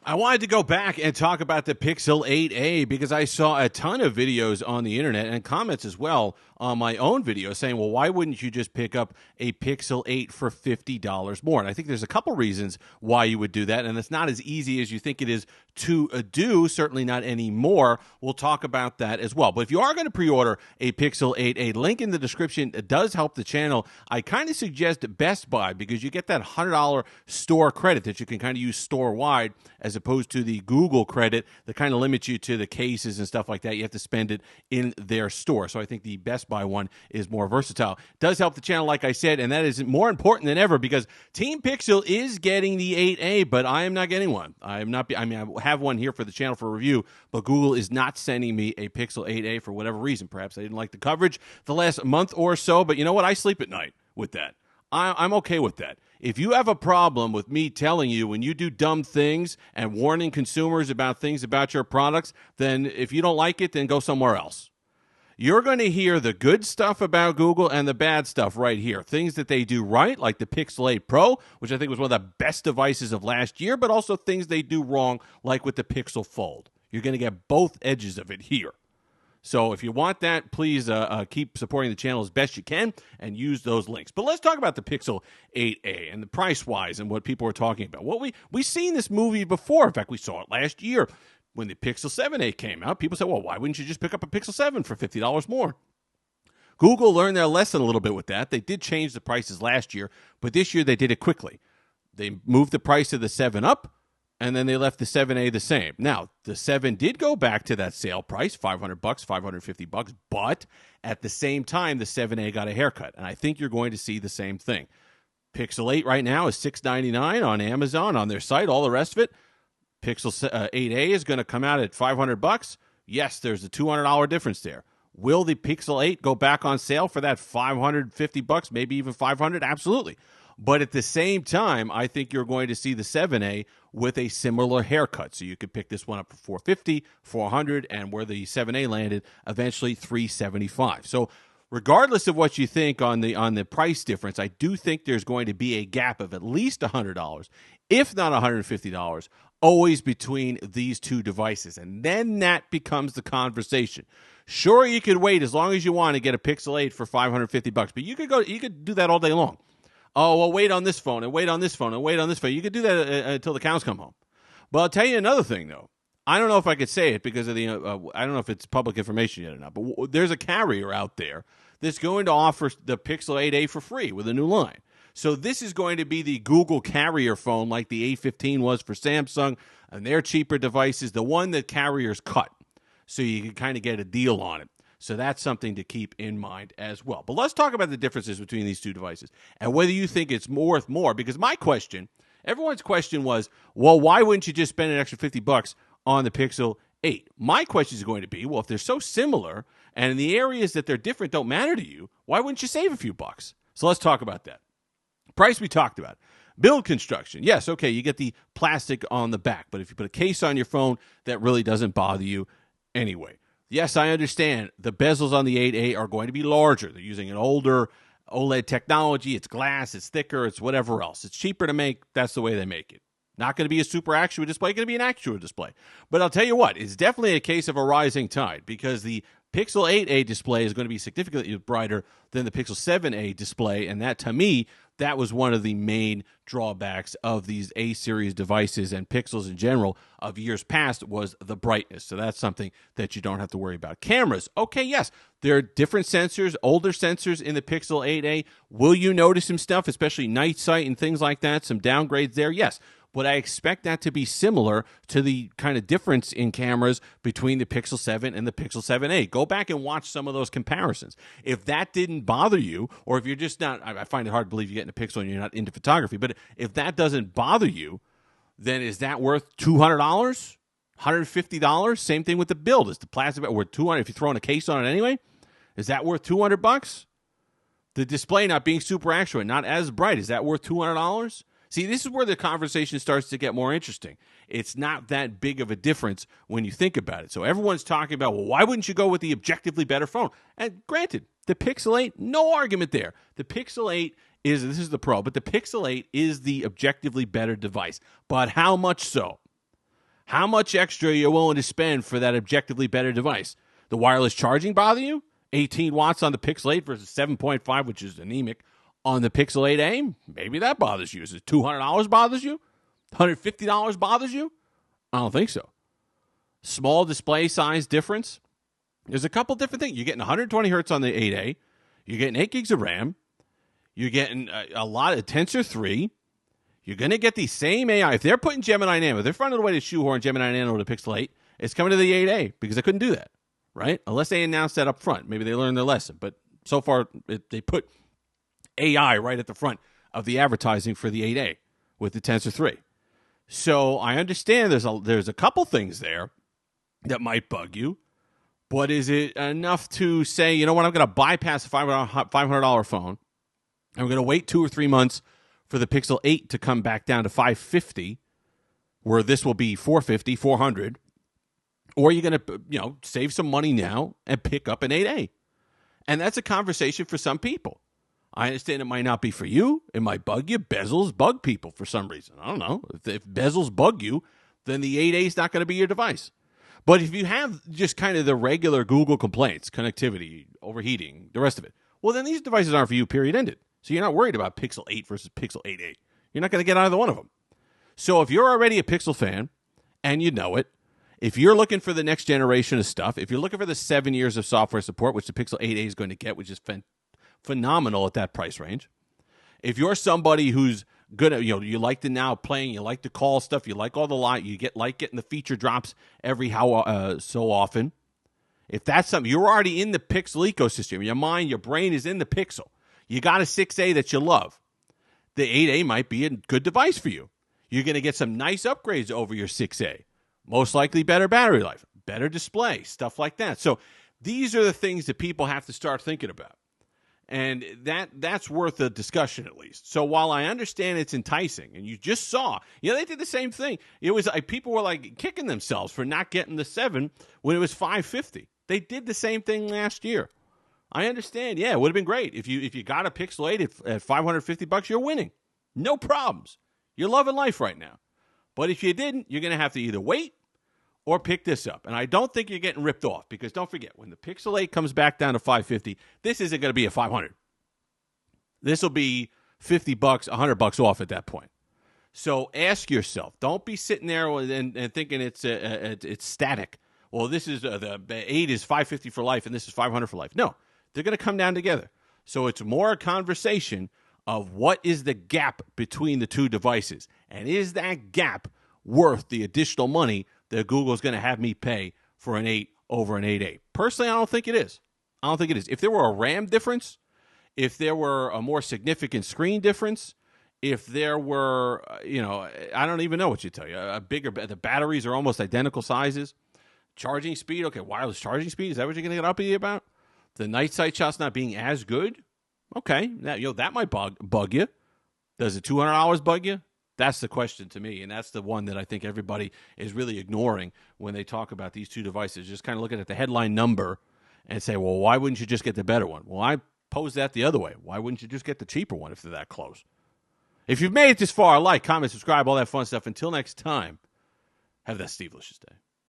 I wanted to go back and talk about the Pixel 8a because I saw a ton of videos on the internet and comments as well on my own video saying, well, why wouldn't you just pick up a Pixel 8 for $50 more? And I think there's a couple reasons why you would do that, and it's not as easy as you think it is to do, certainly not anymore. We'll talk about that as well. But if you are going to pre-order a Pixel 8a, link in the description. It does help the channel. I kind of suggest Best Buy because you get that $100 store credit that you can kind of use store-wide as opposed to the Google credit that kind of limits you to the cases and stuff like that. You have to spend it in their store. So I think the Best Buy one is more versatile. It does help the channel, like I said, and that is more important than ever because Team Pixel is getting the 8a, but I am not getting one. I have one here for the channel for review, but Google is not sending me a Pixel 8a for whatever reason. Perhaps they didn't like the coverage the last month or so, but you know what? I sleep at night with that. I'm okay with that. If you have a problem with me telling you when you do dumb things and warning consumers about things about your products, then if you don't like it, then go somewhere else. You're going to hear the good stuff about Google and the bad stuff right here. Things that they do right, like the Pixel 8 Pro, which I think was one of the best devices of last year, but also things they do wrong, like with the Pixel Fold. You're going to get both edges of it here. So if you want that, please keep supporting the channel as best you can and use those links. But let's talk about the Pixel 8a and the price-wise and what people are talking about. Well, we've seen this movie before. In fact, we saw it last year when the Pixel 7a came out. People said, well, why wouldn't you just pick up a Pixel 7 for $50 more? Google learned their lesson a little bit with that. They did change the prices last year, but this year they did it quickly. They moved the price of the 7 up, and then they left the 7a the same. Now, the 7 did go back to that sale price, $500, $550, but at the same time, the 7a got a haircut, and I think you're going to see the same thing. Pixel 8 right now is $699 on Amazon, on their site, all the rest of it. Pixel 8a is going to come out at $500. Yes, there's a $200 difference there. Will the Pixel 8 go back on sale for that $550, maybe even $500? Absolutely. But at the same time, I think you're going to see the 7a with a similar haircut. So you could pick this one up for $450, $400, and where the 7a landed, eventually $375. So regardless of what you think on the price difference, I do think there's going to be a gap of at least $100, if not $150, always between these two devices. And then that becomes the conversation. Sure, you could wait as long as you want to get a Pixel 8 for $550, but you could do that all day long. Oh, well, wait on this phone and wait on this phone and wait on this phone. You could do that until the cows come home. But I'll tell you another thing, though. I don't know if I could say it because of the I don't know if it's public information yet or not, but there's a carrier out there that's going to offer the Pixel 8a for free with a new line. So this is going to be the Google carrier phone like the A15 was for Samsung and their cheaper devices, the one that carriers cut. So you can kind of get a deal on it. So that's something to keep in mind as well. But let's talk about the differences between these two devices and whether you think it's worth more. Because everyone's question was, well, why wouldn't you just spend an extra $50 on the Pixel 8? My question is going to be, well, if they're so similar and in the areas that they're different don't matter to you, why wouldn't you save a few bucks? So let's talk about that. Price we talked about. Build construction. Yes, okay, you get the plastic on the back, but if you put a case on your phone, that really doesn't bother you anyway. Yes, I understand the bezels on the 8a are going to be larger. They're using an older OLED technology. It's glass, it's thicker, it's whatever else. It's cheaper to make. That's the way they make it. Not going to be a super actual display, going to be an actual display. But I'll tell you what, it's definitely a case of a rising tide because the Pixel 8a display is going to be significantly brighter than the Pixel 7a display, and that, to me, that was one of the main drawbacks of these A-series devices and Pixels in general of years past was the brightness. So that's something that you don't have to worry about. Cameras. Okay, yes, there are different sensors, older sensors in the Pixel 8a. Will you notice some stuff, especially night sight and things like that, some downgrades there? Yes. But I expect that to be similar to the kind of difference in cameras between the Pixel 7 and the Pixel 7a. Go back and watch some of those comparisons. If that didn't bother you, or if you're just not, I find it hard to believe you're getting a Pixel and you're not into photography, but if that doesn't bother you, then is that worth $200? $150? Same thing with the build. Is the plastic worth $200 if you're throwing a case on it anyway? Is that worth $200? The display not being super accurate, not as bright, is that worth $200? See, this is where the conversation starts to get more interesting. It's not that big of a difference when you think about it. So everyone's talking about, well, why wouldn't you go with the objectively better phone? And granted, the Pixel 8, no argument there. The Pixel 8 this is the Pro, but the Pixel 8 is the objectively better device. But how much so? How much extra are you willing to spend for that objectively better device? The wireless charging bother you? 18 watts on the Pixel 8 versus 7.5, which is anemic, on the Pixel 8a? Maybe that bothers you. Is it $200 bothers you? $150 bothers you? I don't think so. Small display size difference. There's a couple different things. You're getting 120 hertz on the 8a. You're getting 8 gigs of RAM. You're getting a lot of Tensor 3. You're going to get the same AI. If they're putting Gemini Nano, they're finding a way to shoehorn Gemini Nano to the Pixel 8. It's coming to the 8a because they couldn't do that, right? Unless they announced that up front. Maybe they learned their lesson. But so far, they put AI right at the front of the advertising for the 8a with the Tensor 3. So I understand there's a couple things there that might bug you. But is it enough to say, you know what, I'm going to bypass a $500 phone. I'm going to wait 2 or 3 months for the Pixel 8 to come back down to $550, where this will be $450, $400, or you're going to, save some money now and pick up an 8A. And that's a conversation for some people. I understand it might not be for you. It might bug you. Bezels bug people for some reason. I don't know. If bezels bug you, then the 8A is not going to be your device. But if you have just kind of the regular Google complaints, connectivity, overheating, the rest of it, well, then these devices aren't for you, period, ended. So you're not worried about Pixel 8 versus Pixel 8a. You're not going to get either one of them. So if you're already a Pixel fan and you know it, if you're looking for the next generation of stuff, if you're looking for the 7 years of software support, which the Pixel 8a is going to get, which is phenomenal at that price range, if you're somebody who's good at, you like the now playing, you like to call stuff, you like all the you like getting the feature drops every so often, if that's something, you're already in the Pixel ecosystem, your mind, your brain is in the Pixel. You got a 6A that you love. The 8A might be a good device for you. You're going to get some nice upgrades over your 6A. Most likely better battery life, better display, stuff like that. So these are the things that people have to start thinking about. And that's worth a discussion at least. So while I understand it's enticing, and you just saw, they did the same thing. It was like people were like kicking themselves for not getting the 7 when it was $550. They did the same thing last year. I understand. Yeah, it would have been great. If you got a Pixel 8 at $550, you're winning. No problems. You're loving life right now. But if you didn't, you're going to have to either wait or pick this up. And I don't think you're getting ripped off because don't forget, when the Pixel 8 comes back down to $550, this isn't going to be a $500. This will be $50, $100 off at that point. So ask yourself. Don't be sitting there and thinking it's static. Well, this is the 8 is $550 for life and this is $500 for life. No. They're going to come down together. So it's more a conversation of what is the gap between the two devices. And is that gap worth the additional money that Google's going to have me pay for an 8 over an 8A? Personally, I don't think it is. If there were a RAM difference, if there were a more significant screen difference, if there were, I don't even know what you tell you. The batteries are almost identical sizes. Charging speed, okay, wireless charging speed, is that what you're going to get uppity about? The night sight shots not being as good? Okay, that might bug you. Does the $200 bug you? That's the question to me, and that's the one that I think everybody is really ignoring when they talk about these two devices. Just kind of looking at the headline number and say, well, why wouldn't you just get the better one? Well, I pose that the other way. Why wouldn't you just get the cheaper one if they're that close? If you've made it this far, like, comment, subscribe, all that fun stuff. Until next time, have that Steve-licious day.